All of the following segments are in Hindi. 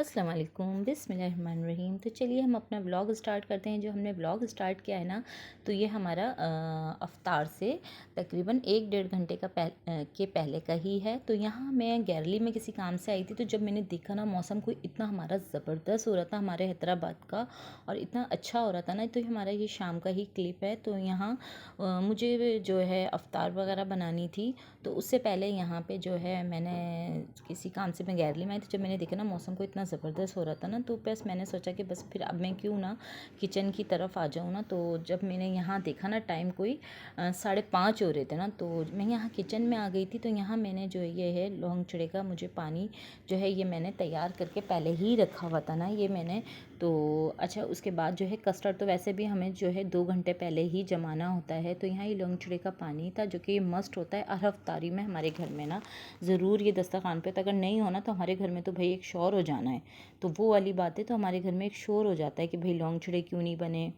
अस्सलाम वालेकुम बिस्मिल्लाहिर्रहमानिर्रहीम। तो चलिए हम अपना व्लॉग स्टार्ट करते हैं। जो हमने व्लॉग स्टार्ट किया है ना, तो ये हमारा अफ्तार से तकरीबन 1-1.5 घंटे के पहले का ही है। तो यहाँ मैं गैरली में किसी काम से आई थी, तो जब मैंने देखा ना मौसम कोई इतना हमारा ज़बरदस्त हो रहा था हमारे हैदराबाद का, और इतना अच्छा हो रहा था ना, तो हमारा ये शाम का ही क्लिप है। तो यहाँ मुझे जो है अफ्तार वगैरह बनानी थी, तो उससे पहले यहाँ पे जो है मैंने किसी काम से मैं गैरली में आई थी। जब मैंने देखा ना मौसम को इतना ज़बरदस्त हो रहा था ना, तो बस मैंने सोचा कि बस फिर अब मैं क्यों ना किचन की तरफ आ जाऊँ ना। तो जब मैंने यहाँ देखा ना टाइम कोई 5:30 हो रहे थे ना, तो मैं यहाँ किचन में आ गई थी। तो यहाँ मैंने जो ये है लौंग चड़े का मुझे पानी जो है ये मैंने तैयार करके पहले ही रखा हुआ था ना, ये मैंने तो अच्छा उसके बाद जो है कस्टर्ड तो वैसे भी हमें जो है 2 घंटे पहले ही जमाना होता है। तो यहाँ ये लौंग चड़े का पानी था जो कि ये मस्ट होता है हर अफ्तारी में हमारे घर में ना, ज़रूर ये दस्तरखान पे। तो अगर नहीं होना तो हमारे घर में तो भाई एक शोर हो जाना है, तो वो वाली बात है। तो हमारे घर में एक शोर हो जाता है कि भाई लौंग चड़े क्यों नहीं बने।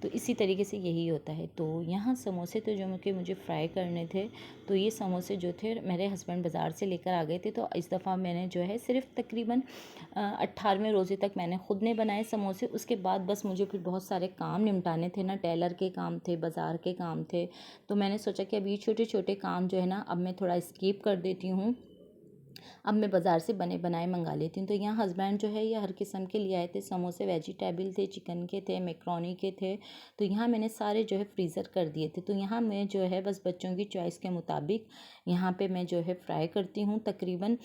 तो इसी तरीके से यही होता है। तो यहाँ समोसे तो जो मुझे फ्राई करने थे, तो ये समोसे जो थे मेरे हस्बैंड बाज़ार से लेकर आ गए थे। तो इस दफ़ा मैंने जो है सिर्फ तकरीबन 18वें रोज़े तक मैंने ख़ुद ने बनाए समोसे। उसके बाद बस मुझे फिर बहुत सारे काम निपटाने थे ना, टेलर के काम थे, बाज़ार के काम थे। तो मैंने सोचा कि अभी छोटे छोटे काम जो है ना अब मैं थोड़ा स्किप कर देती हूँ, अब मैं बाज़ार से बने बनाए मंगा लेती हूँ। तो यहाँ हस्बैंड जो है ये हर किस्म के लिए आए थे समोसे, वेजिटेबल थे, चिकन के थे, मैक्रोनी के थे। तो यहाँ मैंने सारे जो है फ्रीज़र कर दिए थे। तो यहाँ मैं जो है बस बच्चों की चॉइस के मुताबिक यहाँ पे मैं जो है फ्राई करती हूँ। तकरीबन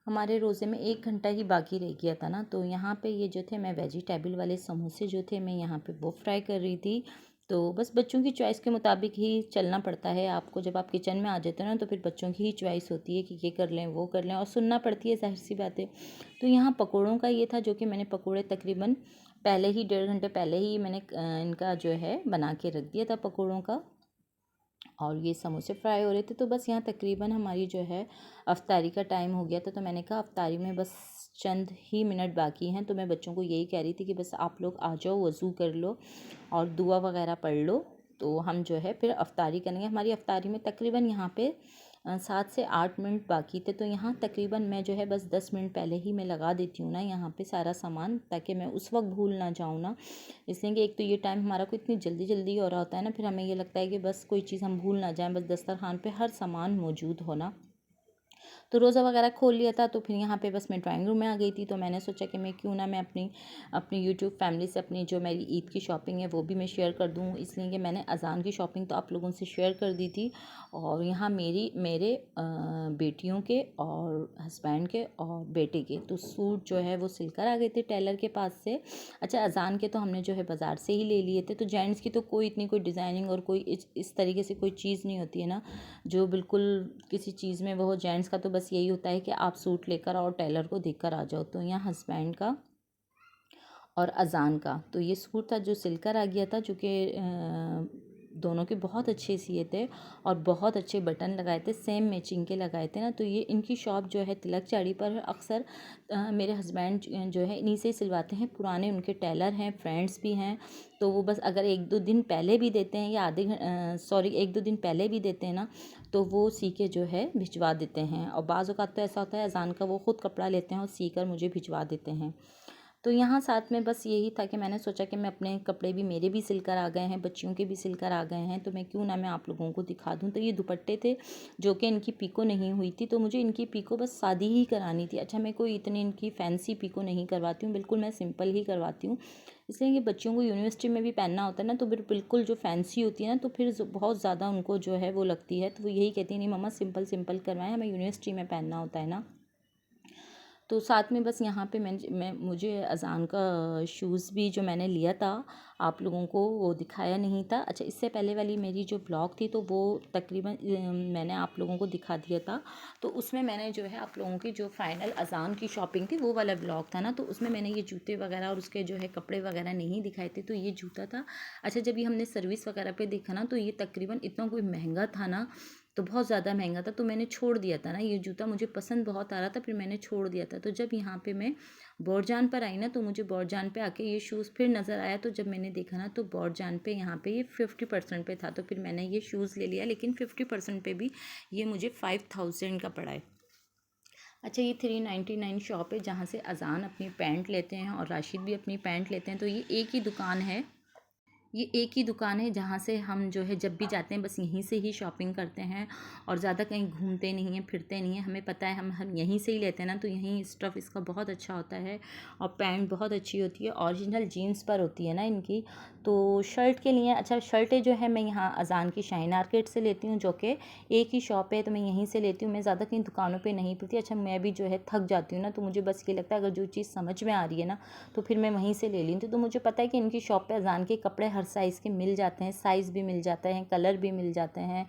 हमारे रोज़े में 1 घंटा ही बाकी रह गया था ना, तो यहाँ पे ये जो थे मैं वेजिटेबल वाले समोसे जो थे मैं यहाँ पे वो फ्राई कर रही थी। तो बस बच्चों की चॉइस के मुताबिक ही चलना पड़ता है आपको। जब आप किचन में आ जाते हो ना, तो फिर बच्चों की ही चॉइस होती है कि ये कर लें वो कर लें, और सुनना पड़ती है, ज़ाहिर सी बात है। तो यहाँ पकौड़ों का ये था जो कि मैंने पकौड़े तकरीबन पहले ही 1.5 घंटे पहले ही मैंने इनका जो है बना के रख दिया था पकौड़ों का, और ये समोसे फ्राई हो रहे थे। तो बस यहाँ तकरीबन हमारी जो है अफ्तारी का टाइम हो गया था। तो मैंने कहा अफ्तारी में बस चंद ही मिनट बाकी हैं, तो मैं बच्चों को यही कह रही थी कि बस आप लोग आ जाओ, वज़ू कर लो और दुआ वगैरह पढ़ लो, तो हम जो है फिर अफ्तारी करेंगे। हमारी अफ्तारी में तकरीबन यहाँ पे 7 से 8 मिनट बाकी थे। तो यहाँ तकरीबन मैं जो है बस 10 मिनट पहले ही मैं लगा देती हूँ ना यहाँ पे सारा सामान, ताकि मैं उस वक्त भूल ना जाऊँ ना। इसलिए कि एक तो ये टाइम हमारा को इतनी जल्दी जल्दी हो रहा होता है ना, फिर हमें ये लगता है कि बस कोई चीज़ हम भूल ना जाएं, बस दस्तरखान पे हर सामान मौजूद होना। तो रोज़ा वगैरह खोल लिया था। तो फिर यहाँ पे बस मैं ड्राइंग रूम में आ गई थी। तो मैंने सोचा कि मैं क्यों ना मैं अपनी अपनी यूट्यूब फैमिली से अपनी जो मेरी ईद की शॉपिंग है वो भी मैं शेयर कर दूँ। इसलिए कि मैंने अज़ान की शॉपिंग तो आप लोगों से शेयर कर दी थी, और यहाँ मेरे बेटियों के और हस्बैंड के और बेटे के तो सूट जो है वो सिलकर आ गए थे टेलर के पास से। अच्छा, अज़ान के तो हमने जो है बाज़ार से ही ले लिए थे। तो जेंट्स की तो कोई इतनी कोई डिज़ाइनिंग और कोई इस तरीके से कोई चीज़ नहीं होती है ना, जो बिल्कुल किसी चीज़ में वो हो। जेंट्स का तो बस यही होता है कि आप सूट लेकर और टेलर को देकर आ जाओ। तो यहाँ हस्बैंड का और अज़ान का तो ये सूट था जो सिलकर आ गया था, जो कि दोनों के बहुत अच्छे सिए थे और बहुत अच्छे बटन लगाए थे, सेम मैचिंग के लगाए थे ना। तो ये इनकी शॉप जो है तिलक चाड़ी पर अक्सर मेरे हस्बैंड जो है इन्हीं से ही सिलवाते हैं, पुराने उनके टेलर हैं, फ्रेंड्स भी हैं। तो वो बस अगर 1-2 दिन पहले भी देते हैं या 1-2 दिन पहले भी देते हैं ना, तो वो सी के जो है भिजवा देते हैं। और बाज़ औक़ात तो ऐसा होता है अज़ान का वो ख़ुद कपड़ा लेते हैं और सी कर मुझे भिजवा देते हैं। तो यहाँ साथ में बस यही था कि मैंने सोचा कि मैं अपने कपड़े भी मेरे भी सिलकर आ गए हैं, बच्चियों के भी सिलकर आ गए हैं, तो मैं क्यों ना मैं आप लोगों को दिखा दूँ। तो ये दुपट्टे थे जो कि इनकी पीको नहीं हुई थी, तो मुझे इनकी पीको बस सादी ही करानी थी। अच्छा, मैं कोई इतनी इनकी फैंसी पीको नहीं करवाती हूँ, बिल्कुल मैं सिंपल ही करवाती हूँ। इसलिए कि बच्चियों को यूनिवर्सिटी में भी पहनना होता है ना, तो फिर बिल्कुल जो फैंसी होती है ना, तो फिर बहुत ज़्यादा उनको जो है वो लगती है। तो वो यही कहती है नहीं मम्मा सिंपल सिंपल करवाएं, हमें यूनिवर्सिटी में पहनना होता है ना। तो साथ में बस यहाँ पे मुझे अज़ान का शूज़ भी जो मैंने लिया था आप लोगों को वो दिखाया नहीं था। अच्छा, इससे पहले वाली मेरी जो ब्लॉग थी तो वो तकरीबन मैंने आप लोगों को दिखा दिया था। तो उसमें मैंने जो है आप लोगों की जो फ़ाइनल अज़ान की शॉपिंग थी वो वाला ब्लॉग था ना, तो उसमें मैंने ये जूते वगैरह और उसके जो है कपड़े वगैरह नहीं दिखाए थे। तो ये जूता था। अच्छा, जब ये हमने सर्विस वगैरह पे देखा ना, तो ये तकरीबन इतना कोई महंगा था ना, तो बहुत ज़्यादा महंगा था, तो मैंने छोड़ दिया था ना। ये जूता मुझे पसंद बहुत आ रहा था, फिर मैंने छोड़ दिया था। तो जब यहाँ पे मैं बौरजान पर आई ना, तो मुझे बौरजान पे आके ये शूज़ फिर नज़र आया। तो जब मैंने देखा ना, तो बौरजान पे यहाँ पे ये 50% पे था, तो फिर मैंने ये शूज़ ले लिया। लेकिन 50% पे भी ये मुझे 5000 का पड़ा है। अच्छा, ये 399 शॉप है जहाँ से अज़ान अपनी पैंट लेते हैं और राशिद भी अपनी पैंट लेते हैं। तो ये एक ही दुकान है, ये एक ही दुकान है जहाँ से हम जो है जब भी जाते हैं बस यहीं से ही शॉपिंग करते हैं और ज़्यादा कहीं घूमते नहीं हैं, फिरते नहीं हैं। हमें पता है हम यहीं से ही लेते हैं ना, तो यहीं स्टफ़ इसका बहुत अच्छा होता है और पैंट बहुत अच्छी होती है, ओरिजिनल जीन्स पर होती है ना इनकी। तो शर्ट के लिए अच्छा, शर्टें जो है मैं यहाँ अज़ान की शाइन आर्केड से लेती हूँ, जो कि एक ही शॉप है, तो मैं यहीं से लेती हूँ। मैं ज़्यादा कहीं दुकानों पर नहीं फिरती। अच्छा, मैं भी जो है थक जाती हूँ ना, तो मुझे बस ये लगता है अगर जो चीज़ समझ में आ रही है ना तो फिर मैं वहीं से ले लेती हूँ। तो मुझे पता है कि इनकी शॉप पे अज़ान के कपड़े हर साइज़ के मिल जाते हैं, साइज़ भी मिल जाते हैं, कलर भी मिल जाते हैं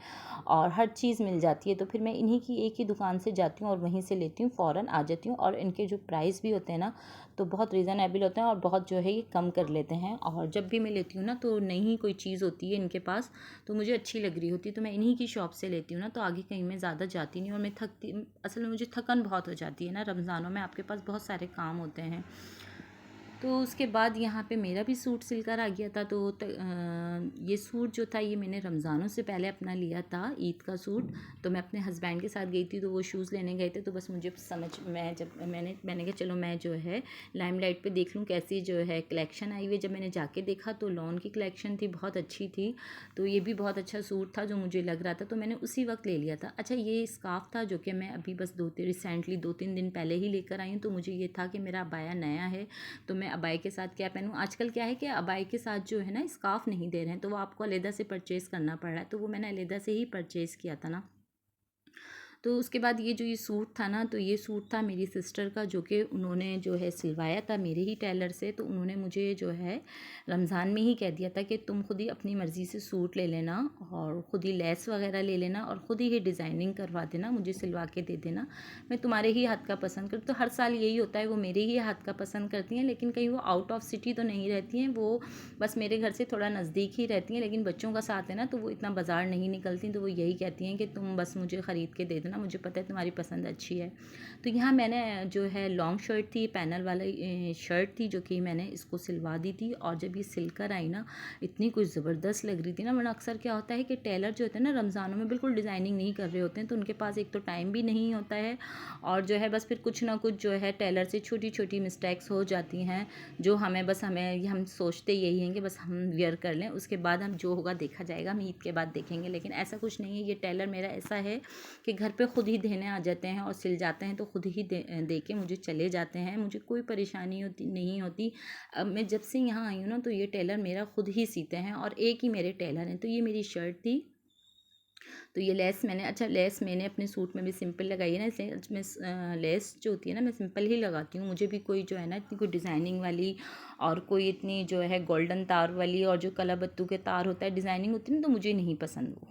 और हर चीज़ मिल जाती है। तो फिर मैं इन्हीं की एक ही दुकान से जाती हूँ और वहीं से लेती हूँ, फ़ौरन आ जाती हूँ। और इनके जो प्राइस भी होते हैं ना तो बहुत रीज़नेबल होते हैं और बहुत जो है ये कम कर लेते हैं। और जब भी मैं लेती हूँ ना तो नई कोई चीज़ होती है इनके पास तो मुझे अच्छी लग रही होती है, तो मैं इन्हीं की शॉप से लेती हूँ ना, तो आगे कहीं मैं ज़्यादा जाती नहीं और मैं थकती, असल में मुझे थकन बहुत हो जाती है ना, रमज़ानों में आपके पास बहुत सारे काम होते हैं। तो उसके बाद यहाँ पे मेरा भी सूट सिलकर आ गया था। तो ये सूट जो था ये मैंने रमज़ानों से पहले अपना लिया था, ईद का सूट। तो मैं अपने हस्बैंड के साथ गई थी, तो वो शूज़ लेने गए थे, तो बस मुझे समझ मैं जब मैंने कहा चलो मैं जो है लाइमलाइट पे देख लूँ कैसी जो है कलेक्शन आई हुई है। जब मैंने जाके देखा तो लॉन की कलेक्शन थी, बहुत अच्छी थी। तो ये भी बहुत अच्छा सूट था जो मुझे लग रहा था, तो मैंने उसी वक्त ले लिया था। अच्छा, ये स्कार्फ़ था जो कि मैं अभी बस रिसेंटली 2-3 दिन पहले ही लेकर आई हूँ। तो मुझे ये था कि मेरा अबाया नया है तो मैं अबाई के साथ क्या पहनूँ। आजकल क्या है कि अबाई के साथ जो है ना स्कार्फ़ नहीं दे रहे हैं, तो वो आपको अलग से परचेज़ करना पड़ रहा है। तो वो मैंने अलग से ही परचेज़ किया था ना। तो उसके बाद ये सूट था ना, तो ये सूट था मेरी सिस्टर का, जो कि उन्होंने जो है सिलवाया था मेरे ही टेलर से। तो उन्होंने मुझे जो है रमज़ान में ही कह दिया था कि तुम खुद ही अपनी मर्ज़ी से सूट ले लेना और ख़ुद ही लेस वगैरह ले लेना और ख़ुद ही डिज़ाइनिंग करवा देना, मुझे सिलवा के दे देना, मैं तुम्हारे ही हाथ का पसंद करूँ। तो हर साल यही होता है, वो मेरे ही हाथ का पसंद करती हैं, लेकिन कहीं वो आउट ऑफ सिटी तो नहीं रहती हैं, वो बस मेरे घर से थोड़ा नज़दीक ही रहती हैं। लेकिन बच्चों का साथ है ना, तो वो इतना बाज़ार नहीं निकलती, तो वो यही कहती हैं कि तुम बस मुझे ख़रीद के दे देना, मुझे पता है तुम्हारी पसंद अच्छी है। तो यहाँ मैंने जो है लॉन्ग शर्ट थी, पैनल वाला शर्ट थी, जो कि मैंने इसको सिलवा दी थी। और जब ये सिलकर आई ना, इतनी कुछ ज़बरदस्त लग रही थी ना, वरना अक्सर क्या होता है कि टेलर जो होते हैं ना रमज़ानों में बिल्कुल डिज़ाइनिंग नहीं कर रहे होते हैं, तो उनके पास एक तो टाइम भी नहीं होता है और जो है बस फिर कुछ ना कुछ जो है टेलर से छोटी छोटी मिस्टेक्स हो जाती हैं, जो हम सोचते यही हैं कि बस हम वियर कर लें, उसके बाद हम जो होगा देखा जाएगा, हम ईद के बाद देखेंगे। लेकिन ऐसा कुछ नहीं है, ये टेलर मेरा ऐसा है कि घर पे खुद ही देने आ जाते हैं और सिल जाते हैं, तो खुद ही दे के मुझे चले जाते हैं, मुझे कोई परेशानी नहीं होती। अब मैं जब से यहाँ आई हूँ ना, तो ये टेलर मेरा खुद ही सीते हैं और एक ही मेरे टेलर हैं। तो ये मेरी शर्ट थी, तो ये लेस मैंने अपने सूट में भी सिंपल लगाई है ना, इसलिए मैं लेस जो होती है ना मैं सिंपल ही लगाती हूँ। मुझे भी कोई जो है ना इतनी कोई डिज़ाइनिंग वाली और कोई इतनी जो है गोल्डन तार वाली और जो कलाबत्तू के तार होता है डिज़ाइनिंग होती है ना, तो मुझे नहीं पसंद वो।